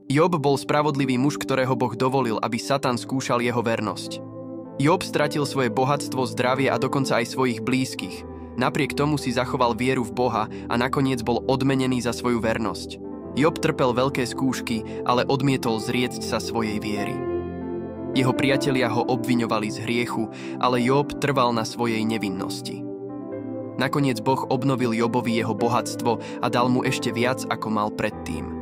Job bol spravodlivý muž, ktorého Boh dovolil, aby Satan skúšal jeho vernosť. Job stratil svoje bohatstvo, zdravie a dokonca aj svojich blízkych. Napriek tomu si zachoval vieru v Boha a nakoniec bol odmenený za svoju vernosť. Job trpel veľké skúšky, ale odmietol zriecť sa svojej viery. Jeho priatelia ho obviňovali z hriechu, ale Job trval na svojej nevinnosti. Nakoniec Boh obnovil Jobovi jeho bohatstvo a dal mu ešte viac, ako mal predtým.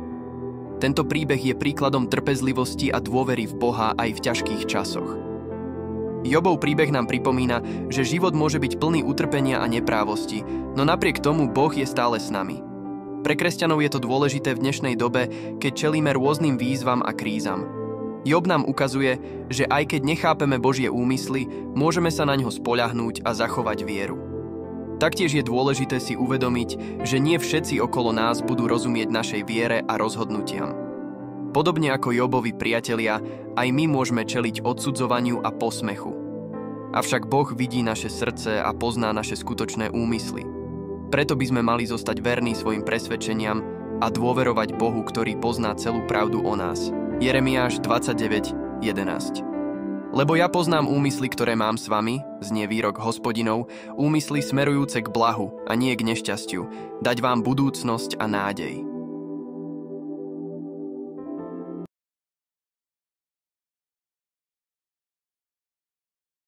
Tento príbeh je príkladom trpezlivosti a dôvery v Boha aj v ťažkých časoch. Jobov príbeh nám pripomína, že život môže byť plný utrpenia a neprávosti, no napriek tomu Boh je stále s nami. Pre kresťanov je to dôležité v dnešnej dobe, keď čelíme rôznym výzvam a krízam. Job nám ukazuje, že aj keď nechápeme Božie úmysly, môžeme sa na ňo spoľahnúť a zachovať vieru. Taktiež je dôležité si uvedomiť, že nie všetci okolo nás budú rozumieť našej viere a rozhodnutiam. Podobne ako Jobovi priatelia, aj my môžeme čeliť odsudzovaniu a posmechu. Avšak Boh vidí naše srdce a pozná naše skutočné úmysly. Preto by sme mali zostať verní svojim presvedčeniam a dôverovať Bohu, ktorý pozná celú pravdu o nás. Jeremiáš 29:11. Lebo ja poznám úmysly, ktoré mám s vami, znie výrok Hospodinov, úmysly smerujúce k blahu a nie k nešťastiu, dať vám budúcnosť a nádej.